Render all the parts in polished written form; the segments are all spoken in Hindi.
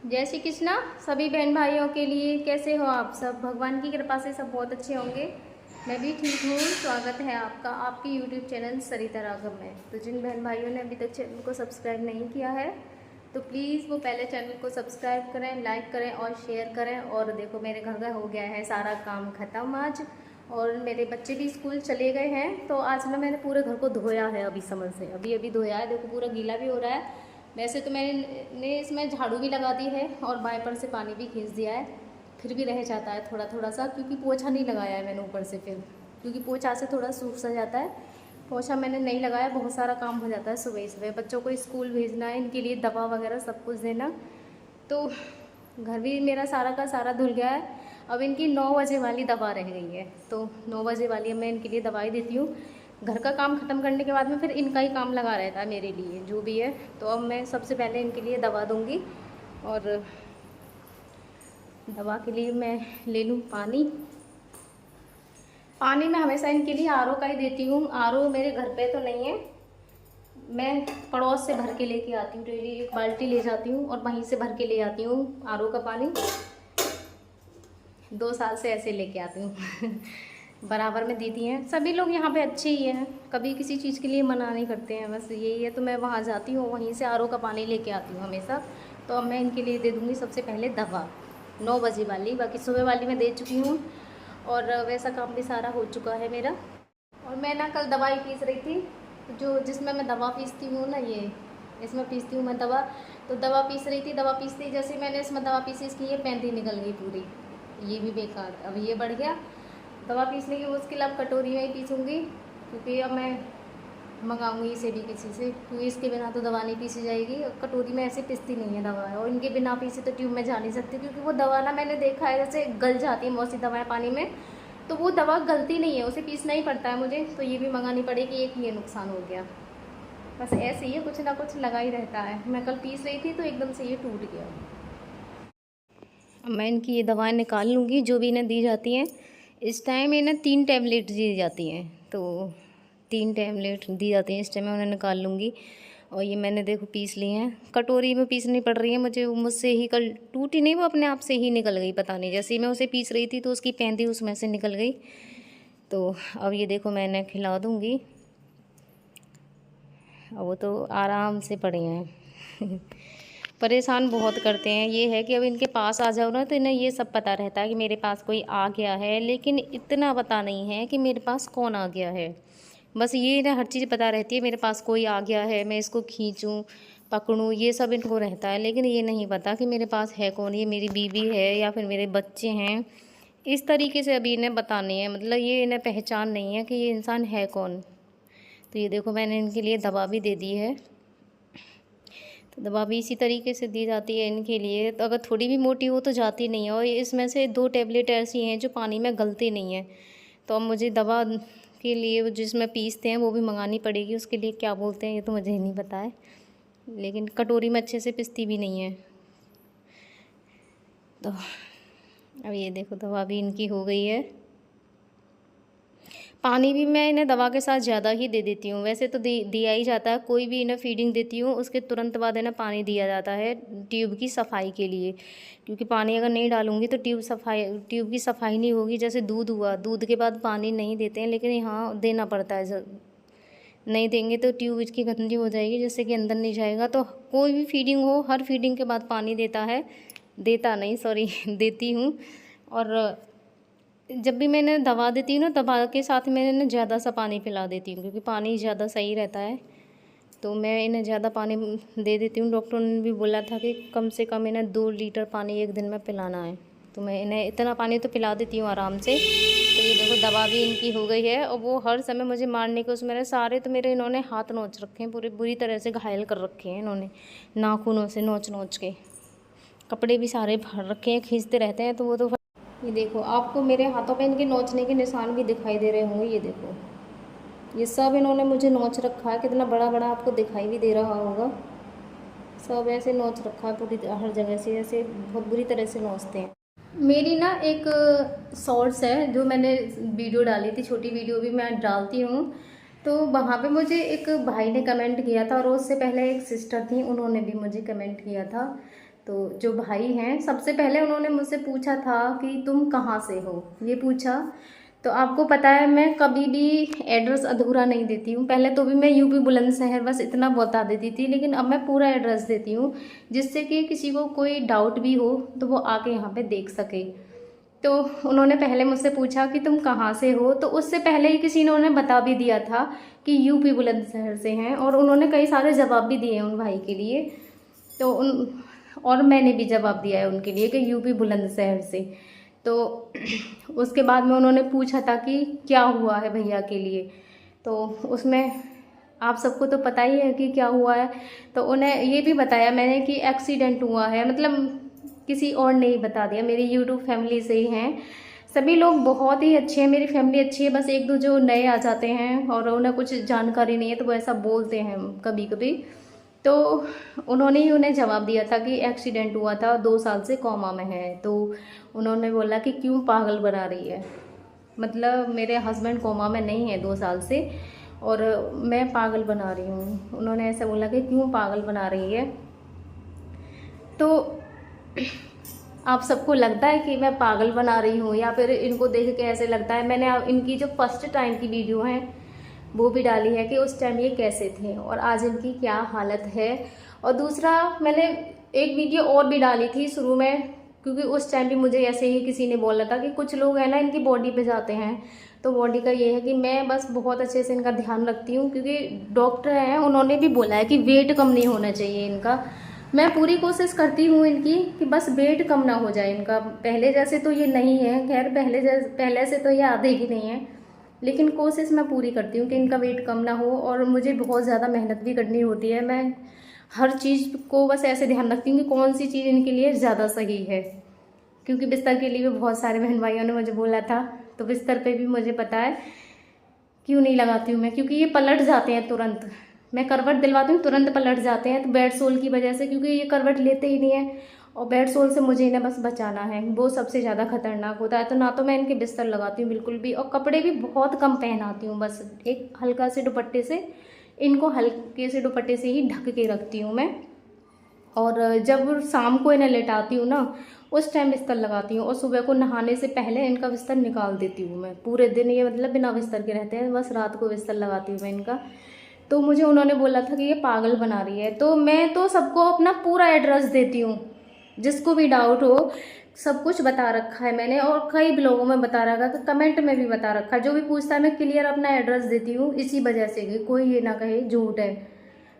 जय श्री कृष्णा सभी बहन भाइयों के लिए। कैसे हो आप सब? भगवान की कृपा से सब बहुत अच्छे होंगे। मैं भी ठीक हूँ। स्वागत है आपका आपकी यूट्यूब चैनल सरिता राघव में। तो जिन बहन भाइयों ने अभी तक चैनल को सब्सक्राइब नहीं किया है तो प्लीज़ वो पहले चैनल को सब्सक्राइब करें, लाइक करें और शेयर करें। और देखो मेरे घर का हो गया है सारा काम ख़त्म आज, और मेरे बच्चे भी स्कूल चले गए हैं। तो आज ना मैंने पूरे घर को धोया है, अभी समझ से अभी अभी धोया है। देखो पूरा गीला भी हो रहा है। वैसे तो मैंने इसमें झाड़ू भी लगा दी है और वाइपर से पानी भी खींच दिया है, फिर भी रह जाता है थोड़ा थोड़ा सा, क्योंकि पोछा नहीं लगाया है मैंने ऊपर से। फिर क्योंकि पोछा से थोड़ा सूख सा जाता है, पोछा मैंने नहीं लगाया। बहुत सारा काम हो जाता है सुबह सुबह, बच्चों को स्कूल भेजना है, इनके लिए दवा वगैरह सब कुछ देना। तो घर भी मेरा सारा का सारा धुल गया है। अब इनकी 9 बजे वाली दवा रह गई है, तो 9 बजे वाली मैं इनके लिए दवाई देती हूँ। घर का काम ख़त्म करने के बाद में फिर इनका ही काम लगा रहता है मेरे लिए जो भी है। तो अब मैं सबसे पहले इनके लिए दवा दूँगी, और दवा के लिए मैं ले लूँ पानी। पानी मैं हमेशा इनके लिए आरओ का ही देती हूँ। आरओ मेरे घर पे तो नहीं है, मैं पड़ोस से भर के लेके आती हूँ। डेली 1 बाल्टी ले जाती हूँ और वहीं से भर के ले आती हूँ आरओ का पानी। 2 साल से ऐसे लेके आती हूँ बराबर में दीदी हैं सभी लोग यहाँ पे अच्छे ही हैं, कभी किसी चीज़ के लिए मना नहीं करते हैं। बस यही है, तो मैं वहाँ जाती हूँ, वहीं से आरओ का पानी लेके आती हूँ हमेशा। तो अब मैं इनके लिए दे दूँगी सबसे पहले दवा 9 बजे वाली। बाकी सुबह वाली मैं दे चुकी हूँ और वैसा काम भी सारा हो चुका है मेरा। और मैं ना कल दवाई पीस रही थी, जो जिसमें मैं दवा पीसती हूँ ना, ये इसमें पीसती हूँ मैं दवा। तो दवा पीस रही थी, दवा पीसती जैसे मैंने इसमें दवा पीसी, इसकी ये पैंती निकल गई पूरी, ये भी बेकार। अब ये बढ़ गया दवा पीसने की मुश्किल। अब कटोरी में ही पीसूँगी, क्योंकि अब मैं मंगाऊंगी इसे भी किसी से, क्योंकि इसके बिना तो दवा नहीं पीसी जाएगी। कटोरी में ऐसे पिसती नहीं है दवा, और इनके बिना पीसे तो ट्यूब में जा नहीं सकती, क्योंकि वो दवा ना मैंने देखा है जैसे गल जाती है बहुत सी दवाएँ पानी में, तो वो दवा गलती नहीं है, उसे पीसना ही पड़ता है मुझे। तो ये भी मंगानी पड़ेगी, एक ये नुकसान हो गया। बस ऐसे ही है, कुछ ना कुछ लगा ही रहता है। मैं कल पीस रही थी तो एकदम से ये टूट गया। अब मैं इनकी ये दवाएं निकाल लूँगी जो भी इन्हें दी जाती हैं। इस टाइम इन्हें 3 टैबलेट दी जाती हैं, तो 3 टैबलेट दी जाती हैं इस टाइम मैं उन्हें निकाल लूँगी। और ये मैंने देखो पीस ली हैं, कटोरी में पीसनी पड़ रही है मुझे। मुझसे ही कल टूटी नहीं, वो अपने आप से ही निकल गई, पता नहीं, जैसे ही मैं उसे पीस रही थी तो उसकी पैंती उसमें से निकल गई। तो अब ये देखो मैं इन्हें खिला दूँगी। अब वो तो आराम से पड़े हैं परेशान बहुत करते हैं। ये है कि अब इनके पास आ जाओ ना तो इन्हें ये सब पता रहता है कि मेरे पास कोई आ गया है, लेकिन इतना पता नहीं है कि मेरे पास कौन आ गया है। बस ये इन्हें हर चीज़ पता रहती है, मेरे पास कोई आ गया है, मैं इसको खींचूं पकड़ूं, ये सब इनको रहता है। लेकिन ये नहीं पता कि मेरे पास है कौन, ये मेरी बीवी है या फिर मेरे बच्चे हैं। इस तरीके से अभी इन्हें बतानी है, मतलब ये इन्हें पहचान नहीं है कि ये इंसान है कौन। तो ये देखो मैंने इनके लिए दवा भी दे दी है। तो दवा भी इसी तरीके से दी जाती है इनके लिए। तो अगर थोड़ी भी मोटी हो तो जाती नहीं है, और इसमें से 2 टैबलेट ऐसी हैं जो पानी में गलती नहीं है। तो अब मुझे दवा के लिए जिसमें पीसते हैं वो भी मंगानी पड़ेगी, उसके लिए क्या बोलते हैं ये तो मुझे नहीं पता है, लेकिन कटोरी में अच्छे से पिसती भी नहीं है। तो अब ये देखो दवा भी इनकी हो गई है। पानी भी मैं इन्हें दवा के साथ ज़्यादा ही दे देती हूँ। वैसे तो दिया ही जाता है, कोई भी इन्हें फीडिंग देती हूँ उसके तुरंत बाद इन्हें पानी दिया जाता है ट्यूब की सफाई के लिए, क्योंकि पानी अगर नहीं डालूँगी तो ट्यूब की सफाई नहीं होगी। जैसे दूध हुआ, दूध के बाद पानी नहीं देते हैं, लेकिन यहाँ देना पड़ता है। नहीं देंगे तो ट्यूब इसकी गंदी हो जाएगी, जैसे कि अंदर नहीं जाएगा। तो कोई भी फीडिंग हो, हर फीडिंग के बाद पानी देता नहीं, सॉरी देती हूँ। और जब भी मैंने दवा देती हूँ ना, दवा के साथ मैं इन्हें ज़्यादा सा पानी पिला देती हूँ, क्योंकि पानी ज़्यादा सही रहता है। तो मैं इन्हें ज़्यादा पानी दे देती हूँ। डॉक्टर ने भी बोला था कि कम से कम इन्हें 2 लीटर पानी एक दिन में पिलाना है, तो मैं इन्हें इतना पानी तो पिला देती हूँ आराम से। तो ये देखो दवा भी इनकी हो गई है, और वो हर समय मुझे मारने के उसमें सारे तो मेरे इन्होंने हाथ नोच रखे हैं, पूरे बुरी तरह से घायल कर रखे हैं इन्होंने, नाखूनों से नोच नोच के। कपड़े भी सारे भर रखे हैं, खींचते रहते हैं। तो वो तो ये देखो आपको मेरे हाथों पे इनके नोचने के निशान भी दिखाई दे रहे होंगे। ये देखो ये सब इन्होंने मुझे नोच रखा है, कितना बड़ा बड़ा आपको दिखाई भी दे रहा होगा। सब ऐसे नोच रखा है पूरी हर जगह से, ऐसे बहुत बुरी तरह से नोचते हैं। मेरी ना एक शॉर्ट्स है जो मैंने वीडियो डाली थी, छोटी वीडियो भी मैं डालती हूँ। तो वहाँ पे मुझे एक भाई ने कमेंट किया था, और उससे पहले एक सिस्टर थी, उन्होंने भी मुझे कमेंट किया था। तो जो भाई हैं, सबसे पहले उन्होंने मुझसे पूछा था कि तुम कहाँ से हो, ये पूछा। तो आपको पता है मैं कभी भी एड्रेस अधूरा नहीं देती हूँ। पहले तो भी मैं यूपी बुलंदशहर बस इतना बता देती थी, लेकिन अब मैं पूरा एड्रेस देती हूँ, जिससे कि किसी को कोई डाउट भी हो तो वो आके यहाँ पे देख सके। तो उन्होंने पहले मुझसे पूछा कि तुम कहाँ से हो, तो उससे पहले ही किसी ने उन्हें बता भी दिया था कि यूपी बुलंदशहर से हैं, और उन्होंने कई सारे जवाब भी दिए उन भाई के लिए। तो और मैंने भी जवाब दिया है उनके लिए कि यूपी बुलंदशहर से। तो उसके बाद में उन्होंने पूछा था कि क्या हुआ है भैया के लिए, तो उसमें आप सबको तो पता ही है कि क्या हुआ है। तो उन्हें ये भी बताया मैंने कि एक्सीडेंट हुआ है, मतलब किसी और ने ही बता दिया, मेरी यूट्यूब फैमिली से ही हैं। सभी लोग बहुत ही अच्छे हैं, मेरी फैमिली अच्छी है, बस एक दो जो नए आ जाते हैं और उन्हें कुछ जानकारी नहीं है तो वो ऐसा बोलते हैं कभी कभी। तो उन्होंने ही उन्हें जवाब दिया था कि एक्सीडेंट हुआ था, 2 साल से कोमा में है। तो उन्होंने बोला कि क्यों पागल बना रही है, मतलब मेरे हस्बैंड कोमा में नहीं है 2 साल से और मैं पागल बना रही हूँ। उन्होंने ऐसा बोला कि क्यों पागल बना रही है। तो आप सबको लगता है कि मैं पागल बना रही हूँ, या फिर इनको देख के ऐसे लगता है। मैंने इनकी जो फर्स्ट टाइम की वीडियो है वो भी डाली है कि उस टाइम ये कैसे थे और आज इनकी क्या हालत है। और दूसरा मैंने एक वीडियो और भी डाली थी शुरू में, क्योंकि उस टाइम भी मुझे ऐसे ही किसी ने बोला था कि कुछ लोग हैं ना इनकी बॉडी पे जाते हैं। तो बॉडी का ये है कि मैं बस बहुत अच्छे से इनका ध्यान रखती हूँ, क्योंकि डॉक्टर हैं उन्होंने भी बोला है कि वेट कम नहीं होना चाहिए इनका। मैं पूरी कोशिश करती हूँ इनकी कि बस वेट कम ना हो जाए इनका। पहले जैसे तो ये नहीं है, खैर पहले से तो ये आधे ही नहीं है, लेकिन कोशिश मैं पूरी करती हूँ कि इनका वेट कम ना हो। और मुझे बहुत ज़्यादा मेहनत भी करनी होती है, मैं हर चीज़ को बस ऐसे ध्यान रखती हूँ कि कौन सी चीज़ इनके लिए ज़्यादा सही है। क्योंकि बिस्तर के लिए भी बहुत सारे बहन भाइयों ने मुझे बोला था, तो बिस्तर पे भी मुझे पता है क्यों नहीं लगाती हूँ मैं, क्योंकि ये पलट जाते हैं तुरंत। मैं करवट दिलवाती हूँ तुरंत पलट जाते हैं, तो बेड सोल की वजह से, क्योंकि ये करवट लेते ही नहीं है। और बेड सोल से मुझे इन्हें बस बचाना है, वो सबसे ज़्यादा खतरनाक होता है। तो ना तो मैं इनके बिस्तर लगाती हूँ बिल्कुल भी, और कपड़े भी बहुत कम पहनाती हूँ, बस एक हल्का से दुपट्टे से, इनको हल्के से दुपट्टे से ही ढक के रखती हूँ मैं। और जब शाम को इन्हें लेटाती हूँ ना, उस टाइम बिस्तर लगाती हूँ, और सुबह को नहाने से पहले इनका बिस्तर निकाल देती हूँ मैं। पूरे दिन ये मतलब बिना बिस्तर के रहते हैं, बस रात को बिस्तर लगाती हूँ मैं इनका। तो मुझे उन्होंने बोला था कि ये पागल बना रही है। तो मैं तो सबको अपना पूरा एड्रेस देती हूँ, जिसको भी डाउट हो सब कुछ बता रखा है मैंने, और कई ब्लॉगों में बता रखा है, तो कमेंट में भी बता रखा है। जो भी पूछता है मैं क्लियर अपना एड्रेस देती हूँ, इसी वजह से कि कोई ये ना कहे झूठ है।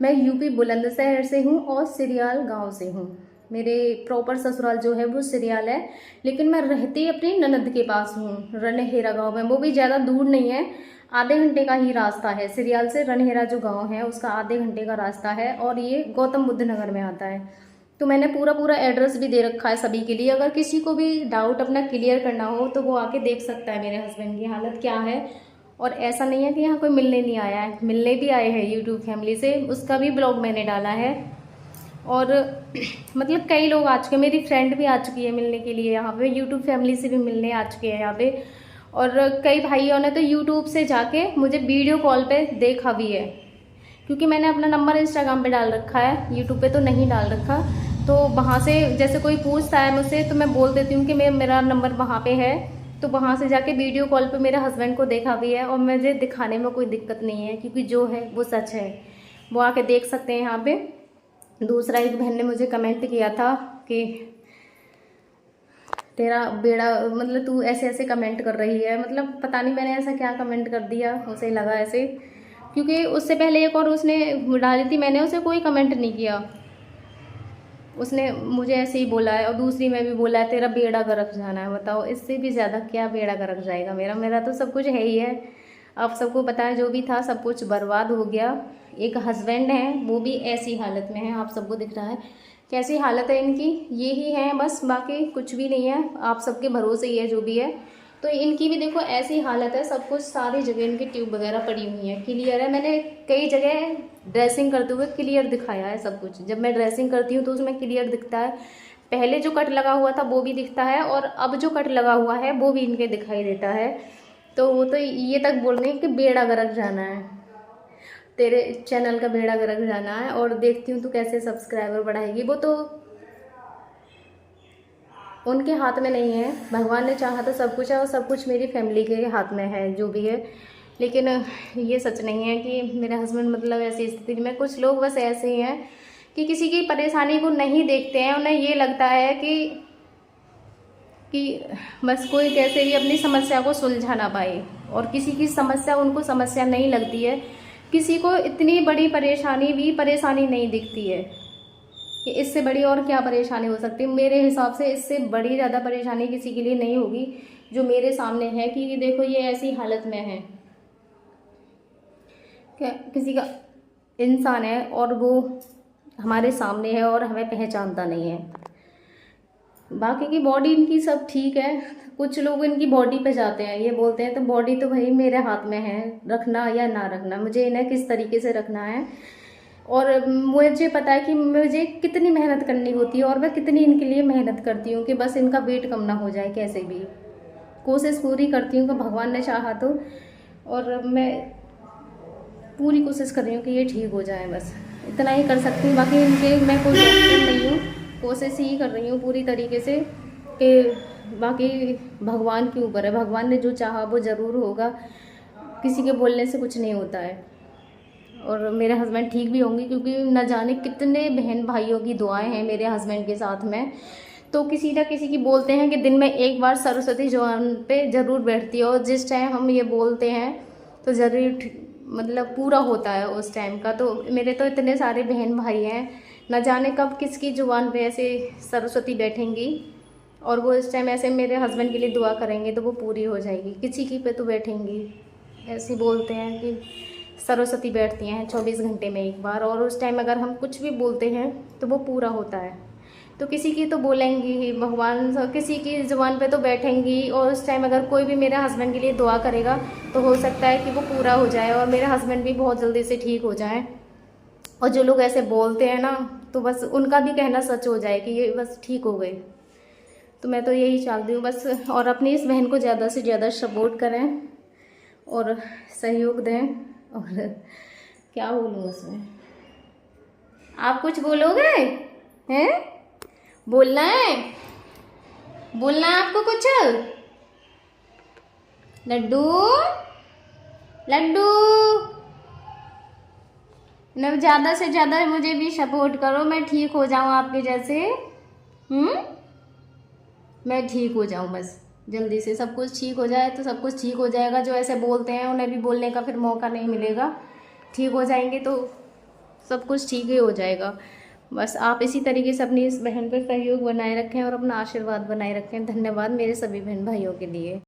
मैं यूपी बुलंदशहर से हूँ और सिरियाल गांव से हूँ। मेरे प्रॉपर ससुराल जो है वो सिरियाल है, लेकिन मैं रहती अपनी ननद के पास हूँ रनहेरा गांव में। वो भी ज़्यादा दूर नहीं है, आधे घंटे का ही रास्ता है। सिरियाल से रनहेरा जो गांव है उसका आधे घंटे का रास्ता है, और ये गौतम बुद्ध नगर में आता है। तो मैंने पूरा एड्रेस भी दे रखा है सभी के लिए। अगर किसी को भी डाउट अपना क्लियर करना हो तो वो आके देख सकता है मेरे हस्बैंड की हालत क्या है। और ऐसा नहीं है कि यहाँ कोई मिलने नहीं आया है, मिलने भी आए हैं यूट्यूब फैमिली से, उसका भी ब्लॉग मैंने डाला है। और मतलब कई लोग आ चुके हैं, मेरी फ्रेंड भी आ चुकी है मिलने के लिए यहाँ पे, यूट्यूब फैमिली से भी मिलने आ चुके हैं यहाँ पे। और कई भाइयों ने तो यूट्यूब से जाके मुझे वीडियो कॉल पे देखा भी है, क्योंकि मैंने अपना नंबर इंस्टाग्राम पे डाल रखा है, यूट्यूब पे तो नहीं डाल रखा। तो वहाँ से जैसे कोई पूछता है मुझसे तो मैं बोल देती हूँ कि मेरा नंबर वहाँ पे है। तो वहाँ से जाके वीडियो कॉल पे मेरे हस्बैंड को देखा भी है, और मुझे दिखाने में कोई दिक्कत नहीं है, क्योंकि जो है वो सच है, वो आके देख सकते हैं यहाँ पे। दूसरा एक बहन ने मुझे कमेंट किया था कि तेरा बेड़ा, मतलब तू ऐसे ऐसे कमेंट कर रही है, मतलब पता नहीं मैंने ऐसा क्या कमेंट कर दिया, उसे लगा ऐसे। क्योंकि उससे पहले एक और उसने डाली थी, मैंने उसे कोई कमेंट नहीं किया, उसने मुझे ऐसे ही बोला है। और दूसरी में भी बोला है तेरा बेड़ा गरक जाना है। बताओ इससे भी ज़्यादा क्या बेड़ा गरक जाएगा मेरा, मेरा तो सब कुछ है ही है। आप सबको पता है जो भी था सब कुछ बर्बाद हो गया। एक हस्बैंड है वो भी ऐसी हालत में है, आप सबको दिख रहा है कैसी हालत है इनकी, ये ही है बस, बाकी कुछ भी नहीं है, आप सबके भरोसे ही है जो भी है। तो इनकी भी देखो ऐसी हालत है, सब कुछ सारी जगह इनकी ट्यूब वगैरह पड़ी हुई है, क्लियर है। मैंने कई जगह ड्रेसिंग करते हुए क्लियर दिखाया है सब कुछ। जब मैं ड्रेसिंग करती हूँ तो उसमें क्लियर दिखता है, पहले जो कट लगा हुआ था वो भी दिखता है, और अब जो कट लगा हुआ है वो भी इनके दिखाई देता है। तो वो तो ये तक बोल रहे हैं कि बेड़ा गरक जाना है, तेरे चैनल का बेड़ा गरक जाना है, और देखती हूँ तो कैसे सब्सक्राइबर बढ़ाएगी। वो तो उनके हाथ में नहीं है। भगवान ने चाहा तो सब कुछ है और सब कुछ मेरी फैमिली के हाथ में है जो भी है। लेकिन ये सच नहीं है कि मेरे हस्बैंड मतलब ऐसी स्थिति में, कुछ लोग बस ऐसे ही हैं कि किसी की परेशानी को नहीं देखते हैं। उन्हें ये लगता है कि बस कोई कैसे भी अपनी समस्या को सुलझा ना पाए, और किसी की समस्या उनको समस्या नहीं लगती है। किसी को इतनी बड़ी परेशानी भी परेशानी नहीं दिखती है कि इससे बड़ी और क्या परेशानी हो सकती है। मेरे हिसाब से इससे बड़ी ज़्यादा परेशानी किसी के लिए नहीं होगी जो मेरे सामने है कि देखो ये ऐसी हालत में है। क्या किसी का इंसान है और वो हमारे सामने है और हमें पहचानता नहीं है। बाकी की बॉडी इनकी सब ठीक है। कुछ लोग इनकी बॉडी पे जाते हैं, ये बोलते हैं तो बॉडी तो भाई मेरे हाथ में है, रखना या ना रखना, मुझे इन्हें किस तरीके से रखना है। और मुझे पता है कि मुझे कितनी मेहनत करनी होती है और मैं कितनी इनके लिए मेहनत करती हूँ कि बस इनका वेट कम ना हो जाए। कैसे भी कोशिश पूरी करती हूँ कि भगवान ने चाहा तो, और मैं पूरी कोशिश कर रही हूँ कि ये ठीक हो जाए। बस इतना ही कर सकती हूँ। बाकी इनके मैं कोई डॉक्टर नहीं हूँ, कोशिश ही कर रही हूँ पूरी तरीके से कि बाकी भगवान के ऊपर है। भगवान ने जो चाहा वो ज़रूर होगा, किसी के बोलने से कुछ नहीं होता है। और मेरे हस्बैंड ठीक भी होंगे क्योंकि न जाने कितने बहन भाइयों की दुआएं हैं मेरे हस्बैंड के साथ में। तो किसी ना किसी की बोलते हैं कि दिन में एक बार सरस्वती जुबान पे ज़रूर बैठती है, और जिस टाइम हम ये बोलते हैं तो ज़रूर मतलब पूरा होता है उस टाइम का। तो मेरे तो इतने सारे बहन भाई हैं, न जाने कब किसकी जुबान पे ऐसे सरस्वती बैठेंगी और वो इस टाइम ऐसे मेरे हस्बैंड के लिए दुआ करेंगे तो वो पूरी हो जाएगी। किसी की पे तो बैठेंगी। ऐसे बोलते हैं कि सरस्वती बैठती हैं 24 घंटे में एक बार, और उस टाइम अगर हम कुछ भी बोलते हैं तो वो पूरा होता है। तो किसी की तो बोलेंगी ही भगवान, किसी की ज़ुबान पे तो बैठेंगी, और उस टाइम अगर कोई भी मेरे हस्बैंड के लिए दुआ करेगा तो हो सकता है कि वो पूरा हो जाए और मेरे हस्बैंड भी बहुत जल्दी से ठीक हो जाए। और जो लोग ऐसे बोलते हैं ना तो बस उनका भी कहना सच हो जाए कि ये बस ठीक हो गए। तो मैं तो यही चाहती हूँ बस, और अपनी इस बहन को ज़्यादा से ज़्यादा सपोर्ट करें और सहयोग दें। और क्या बोलूँ उसमें, आप कुछ बोलोगे? हैं? बोलना है? बोलना है आपको कुछ? लड्डू लड्डू न, ज़्यादा से ज़्यादा मुझे भी सपोर्ट करो, मैं ठीक हो जाऊँ आपके जैसे। मैं ठीक हो जाऊँ बस जल्दी से, सब कुछ ठीक हो जाए तो सब कुछ ठीक हो जाएगा। जो ऐसे बोलते हैं उन्हें भी बोलने का फिर मौका नहीं मिलेगा। ठीक हो जाएंगे तो सब कुछ ठीक ही हो जाएगा। बस आप इसी तरीके से अपनी इस बहन पर सहयोग बनाए रखें और अपना आशीर्वाद बनाए रखें। धन्यवाद मेरे सभी बहन भाइयों के लिए।